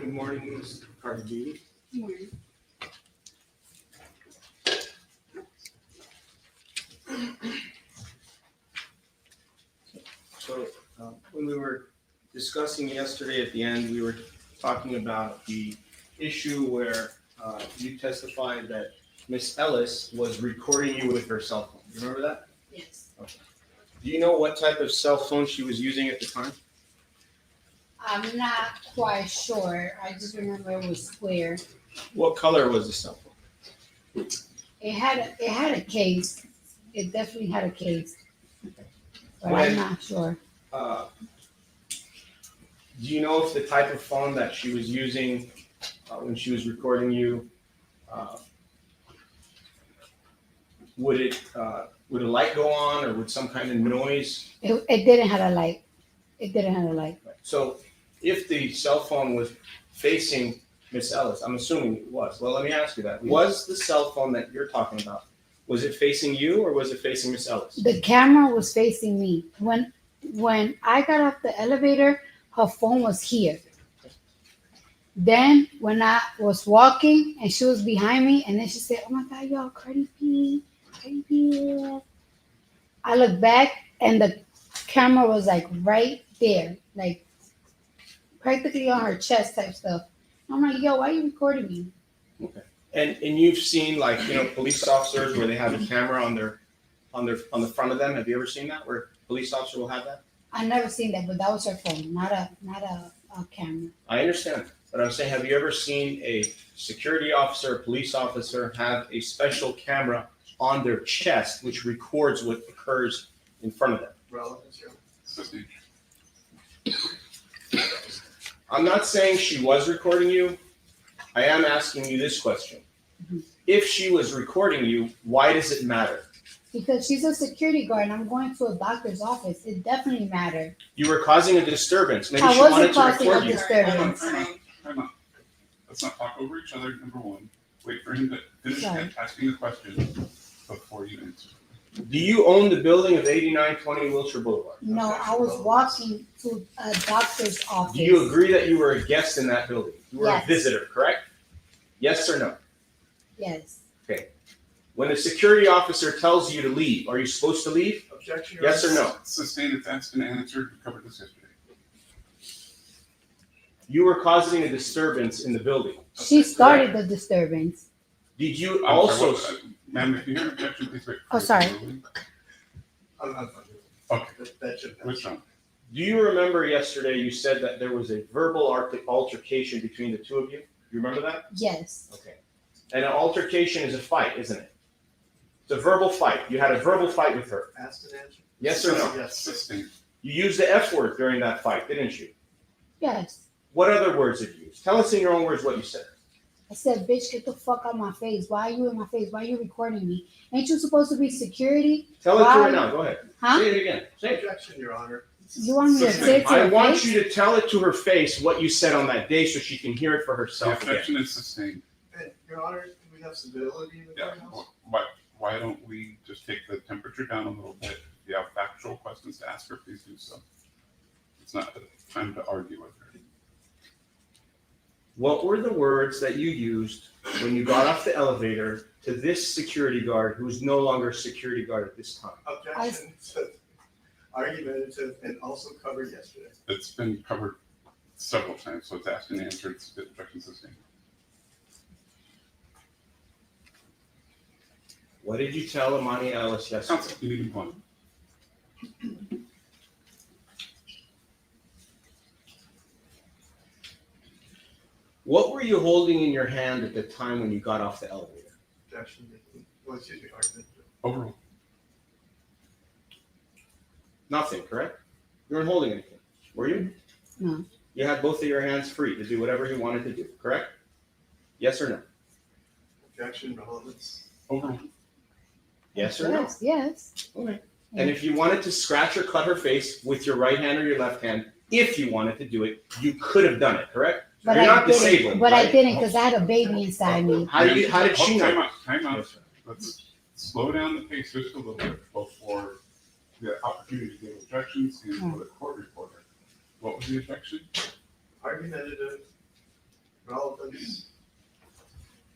Good morning, Ms. Cardi B. Good morning. So when we were discussing yesterday at the end, we were talking about the issue where you testified that Miss Ellis was recording you with her cell phone. You remember that? Yes. Okay. Do you know what type of cell phone she was using at the time? I'm not quite sure. I just remember it was square. What color was the cell phone? It had a case. It definitely had a case. But When- I'm not sure. Do you know if the type of phone that she was using when she was recording you, would a light go on or would some kind of noise? It didn't have a light. It didn't have a light. So if the cell phone was facing Miss Ellis, I'm assuming it was. Well, let me ask you that. Was the cell phone that you're talking about, was it facing you or was it facing Miss Ellis? The camera was facing me. When I got off the elevator, her phone was here. Then when I was walking and she was behind me, and then she said, "Oh my God, y'all, Cardi B, Cardi B." I looked back and the camera was like right there, like practically on her chest type stuff. I'm like, "Yo, why are you recording me?" Okay. And you've seen police officers where they have a camera on the front of them. Have you ever seen that where a police officer will have that? I never seen that, but that was her phone, not a camera. I understand, but I'm saying, have you ever seen a security officer, a police officer have a special camera on their chest which records what occurs in front of them? Relevance, I'm not saying she was recording you. I am asking you this question. Mhm. If she was recording you, why does it matter? Because she's a security guard and I'm going to a doctor's office. It definitely mattered. You were causing a disturbance. Maybe I she wasn't wanted to causing a record you. disturbance. Time out. Let's not talk over each other, number one. Wait for him to finish Sorry. asking the question before you answer. Do you own the building of 8920 Wilshire Boulevard? No, I was walking to a doctor's office. Do you agree that you were a guest in that building? You were Yes. a visitor, correct? Yes or no? Yes. When a security officer tells you to leave, are you supposed to leave? Objection. Yes or no? Sustained, it's asked and answered. We covered this yesterday. You were causing a disturbance in the building. She started the disturbance. Did you I'm also? sorry, ma'am, if you hear an objection, please wait. Oh, sorry. Okay, That should which one? Do you remember yesterday you said that there was a verbal altercation between the two of you? You remember that? Yes. Okay. And an altercation is a fight, isn't it? It's a verbal fight. You had a verbal fight with her. asked and answered. Yes or no? Yes. Sustained. You used the F word during that fight, didn't you? Yes. What other words did you use? Tell us in your own words what you said. I said, "Bitch, get the fuck out of my face. Why are you in my face? Why are you recording me? Ain't you supposed to be security? Tell it to Why? her now. Go ahead. Huh? Say it again. Say it. Objection, Your Honor. You want me to say it to I her want face?" you to tell it to her face what you said on that day so she can hear it for The herself again. objection is sustained. And, Your Honor, can we have civility in the Yeah, courthouse? why don't we just take the temperature down a little bit? If you have factual questions to ask her, please do so. It's not the time to argue with her. What were the words that you used when you got off the elevator to this security guard who's no longer a security guard at this time? Objection, argumentative, and also covered yesterday. It's been covered several times, so it's asked and answered. It's the objection sustained. What did you tell Emani Ellis yesterday? Counsel, you need one. What were you holding in your hand at the time when you got off the elevator? Objection, excuse me, argumentative. Overruled. Nothing, correct? You weren't holding anything, were you? No. You had both of your hands free to do whatever you wanted to do, correct? Yes or no? Objection, relevance. Overruled. Yes or no? Yes. Yes. Okay. And if you wanted to scratch or cut her face with your right hand or your left hand, if you wanted to do it, you could have done it, correct? But You're I not didn't. disabled, But I right? didn't because I had a baby inside me. How did she Time know? out, time out. Yes, sir. Let's slow down the pace just a little bit before the opportunity to give objections and for the court reporter. What was the objection? Argumentative, relevance.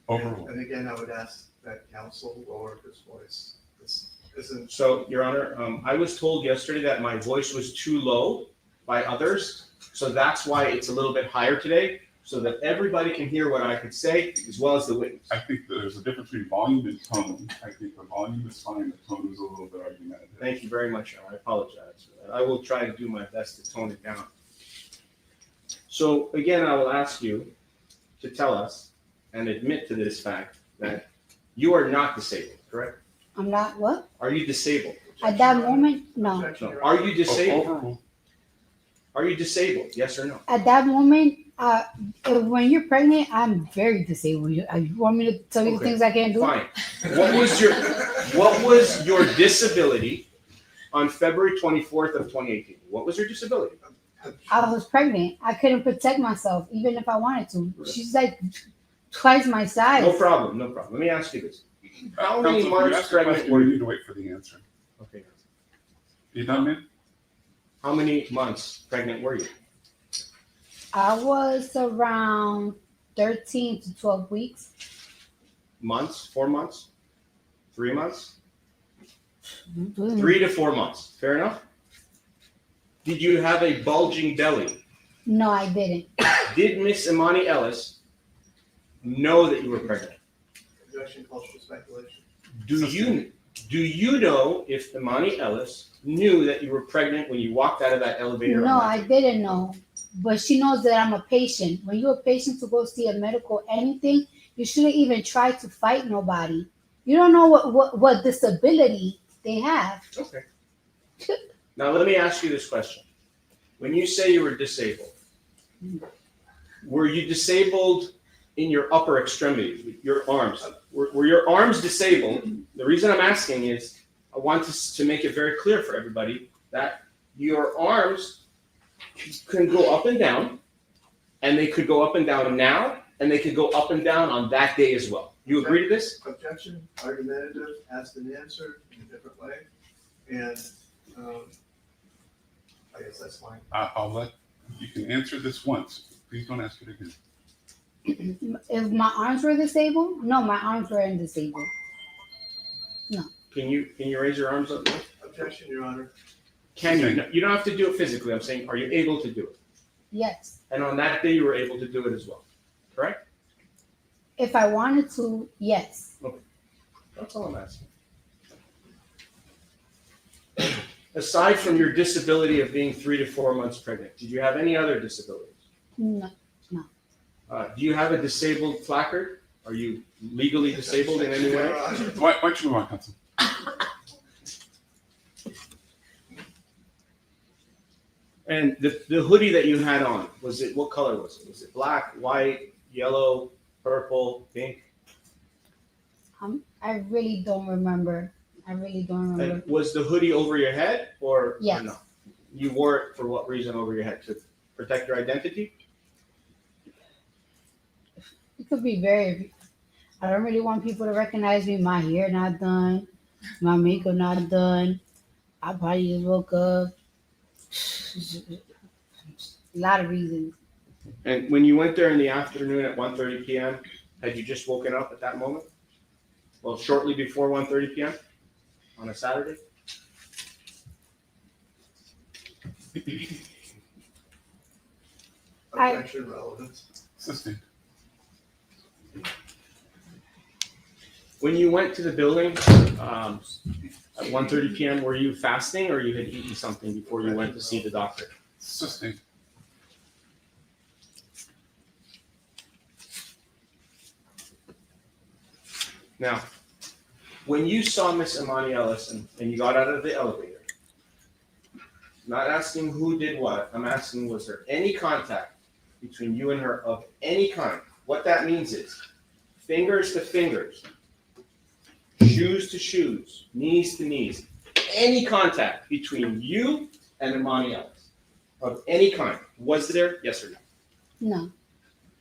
Overruled. And again, I would ask that counsel lower his voice. This isn't, So, Your Honor, I was told yesterday that my voice was too low by others, so that's why it's a little bit higher today, so that everybody can hear what I could say, as well as the witness. I think there's a difference between volume and tone. I think the volume is fine, the tone is a little bit argumentative. Thank you very much, Your Honor. I apologize for that. I will try to do my best to tone it down. So, again, I will ask you to tell us and admit to this fact that you are not disabled, correct? I'm not what? Are you disabled? At that moment, no. objection, No. Your Are Honor. you disabled? Overruled. Are you disabled? Yes or no? At that moment, when you're pregnant, I'm very disabled. You want me to tell you the Okay, things I can't do? Fine. What was your disability on February 24th of 2018? What was your disability? I was pregnant. I couldn't protect myself, even if I wanted to. She's like twice my size. No problem, no problem. Let me ask you this. How many Counsel, if you months ask a pregnant question, were you you? need to wait for the answer. Okay. You done, man? How many months pregnant were you? I was around 13 to 12 weeks. Months? 4 months? 3 months? Mm. 3 to 4 months. Fair enough? Did you have a bulging belly? No, I didn't. Did Miss Emani Ellis know that you were pregnant? Objection calls for speculation. Do you know if Emani Ellis knew that you were pregnant when you walked out of that elevator? No, on I that day? didn't know. But she knows that I'm a patient. When you're a patient to go see a medical anything, you shouldn't even try to fight nobody. You don't know what disability they have. Okay. Now let me ask you this question. When you say you were disabled, were you disabled in your upper extremity, your arms? Were your arms disabled? The reason I'm asking is I want to make it very clear for everybody that your arms can go up and down, and they could go up and down now, and they could go up and down on that day as well. You agree to this? Objection, argumentative, asked and answered in a different way. And I guess that's fine. I'll let, you can answer this once. Please don't ask it again. If my arms were disabled, no, my arms weren't disabled. Can you raise your arms up? Objection, Your Honor. Can you? You don't have to do it physically. I'm saying, are you able to do it? Yes. And on that day, you were able to do it as well, correct? If I wanted to, yes. That's all I'm asking. Aside from your disability of being 3 to 4 months pregnant, did you have any other disabilities? No. Do you have a disabled placard? Are you legally disabled in any Your way? Honor. Why don't you move on, Counsel? And the hoodie that you had on, what color was it? Was it black, white, yellow, purple, pink? I really don't remember. And was the hoodie over your head or Yes. no? You wore it for what reason over your head? To protect your identity? It could be I don't really want people to recognize me. My hair not done. My makeup not done. I probably just woke up. A lot of reasons. And when you went there in the afternoon at 1:30 p.m., had you just woken up at that moment? Well, shortly before 1:30 p.m. on a Saturday? Objection, relevance. Sustained. When you went to the building at 1:30 p.m., were you fasting or you had eaten something before you went to see the doctor? Sustained. Now, when you saw Miss Emani Ellis and you got out of the elevator, not asking who did what, I'm asking was there any contact between you and her of any kind? What that means is fingers to fingers, shoes to shoes, knees to knees, any contact between you and Emani Ellis of any kind. Was there? Yes or no? No.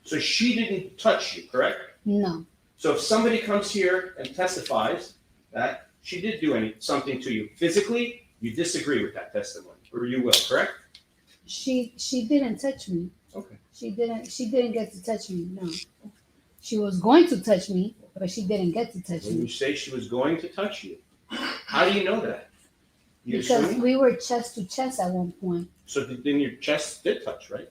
So she didn't touch you, correct? No. So if somebody comes here and testifies that she did do something to you physically, you disagree with that testimony, or you will, correct? She didn't touch me. Okay. She didn't get to touch me. No. She was going to touch me, but she didn't get to touch When you me say she was going to touch you, how do you know that? You because assuming? we were chest to chest at one point. So then your chest did touch, right?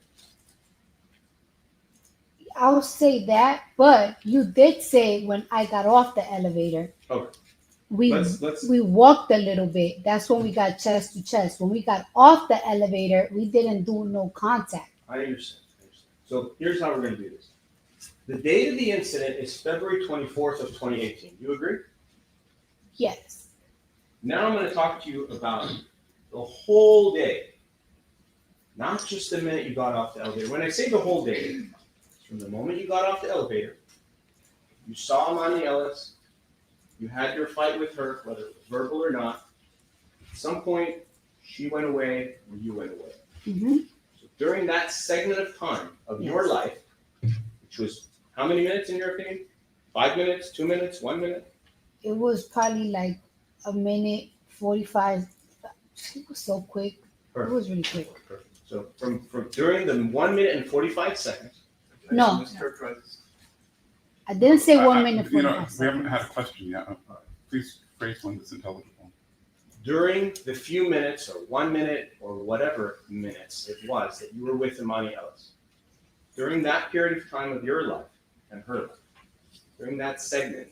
I'll say that, but you did say when I got off the elevator. Okay. We Let's we walked a little bit. That's when we got chest to chest. When we got off the elevator, we didn't do no contact. I understand. So here's how we're going to do this. The date of the incident is February 24th of 2018. You agree? Yes. Now I'm going to talk to you about the whole day, not just the minute you got off the elevator. When I say the whole day, it's from the moment you got off the elevator, you saw Emani Ellis, you had your fight with her, whether it was verbal or not. At some point, she went away or you went away. Mm-hmm. So during that segment of time of your Yes. life, which was how many minutes in your opinion? 5 minutes, 2 minutes, 1 minute? It was probably like a minute 45. It was so quick. It was really quick. Perfect. So from during the 1 minute and 45 seconds, No. Mischaracterizes. I didn't say 1 minute You know, 45 we haven't seconds. had a question yet. Please phrase one that's intelligible. during the few minutes or 1 minute or whatever minutes it was that you were with Emani Ellis, during that period of time of your life and her life, during that segment,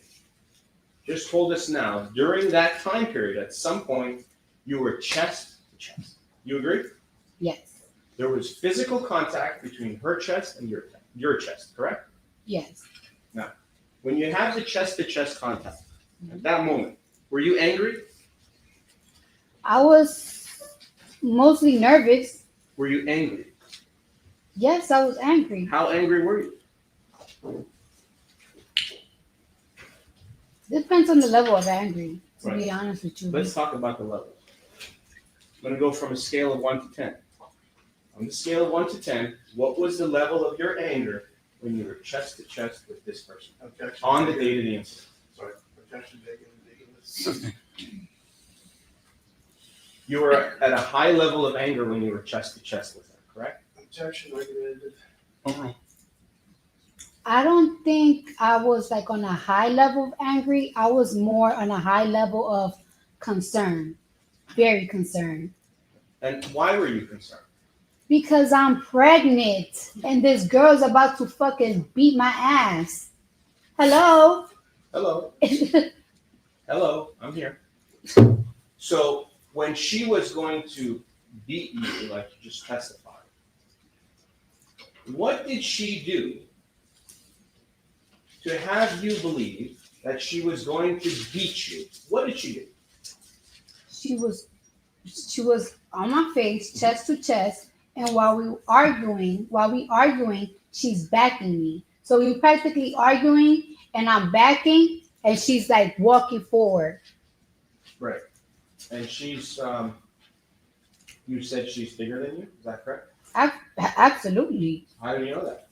just told us now, during that time period, at some point, you were chest to chest. You agree? Yes. There was physical contact between her chest and your chest, correct? Yes. When you have the chest-to-chest contact, at that moment, were you angry? I was mostly nervous. Were you angry? Yes, I was angry. How angry were you? Depends on the level of angry, to Right. be honest with you. Let's talk about the levels. I'm going to go from a scale of 1 to 10. On the scale of 1 to 10, what was the level of your anger when you were chest to chest with this person Objection. on the date of the incident? Sorry, objection taken, ridiculous. Assisting. You were at a high level of anger when you were chest to chest with her, correct? Objection recommended. Overruled. I don't think I was like on a high level of angry. I was more on a high level of concern. Very concerned. And why were you concerned? Because I'm pregnant and this girl's about to fucking beat my ass. Hello? Hello, hello, I'm here. So when she was going to beat you, like you just testified, what did she do to have you believe that she was going to beat you? What did she do? she was on my face, chest to chest, and while we arguing, she's backing me. So we practically arguing and I'm backing and she's like walking forward. Right. And she's, you said she's bigger than you, is that correct? Absolutely. How do you know that?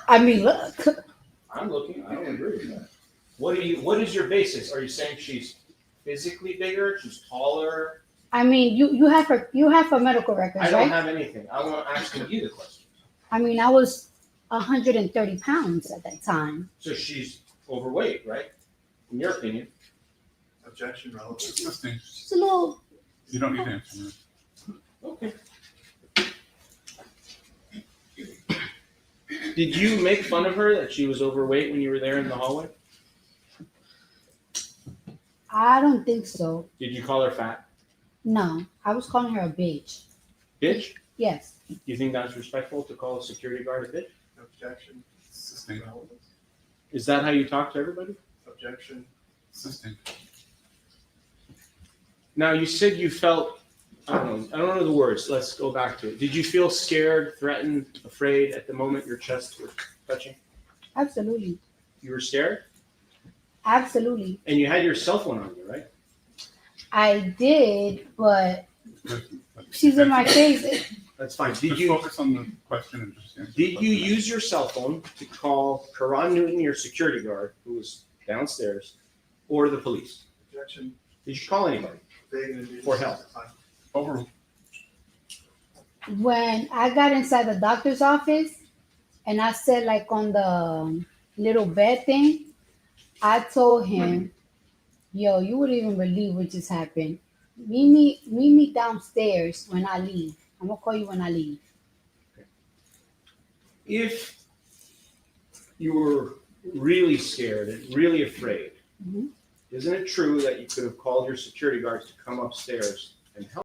I mean, look. I'm looking, I don't agree with that. What is your basis? Are you saying she's physically bigger, she's taller? I mean, you have her medical records, I don't right? have anything. I want to ask you the question. I mean, I was 130 pounds at that time. So she's overweight, right? In your opinion. Objection relevant. Assisting. She's a little. You don't need to answer that. Okay. Did you make fun of her that she was overweight when you were there in the hallway? I don't think so. Did you call her fat? No, I was calling her a bitch. Bitch? Yes. You think that's respectful to call a security guard a bitch? Objection Assisting. relevant. Is that how you talk to everybody? Objection. Assisting. Now you said you felt, I don't know the words. Let's go back to it. Did you feel scared, threatened, afraid at the moment your chest was touching? Absolutely. You were scared? Absolutely. And you had your cell phone on you, right? I did, but she's in my face. That's fine. Just focus on the question and just answer. Did you use your cell phone to call Karan Newton, your security guard, who was downstairs, or the police? Objection. Did you call anybody? Vague and ambiguous. For help. Fine. Overruled. when I got inside the doctor's office and I said like on the little bed thing, I told him, yo, you wouldn't even believe what just happened. Meet me downstairs when I leave. I'm gonna call you when I leave. If you were really scared and really afraid, Mhm. isn't it true that you could have called your security guards to come upstairs and help?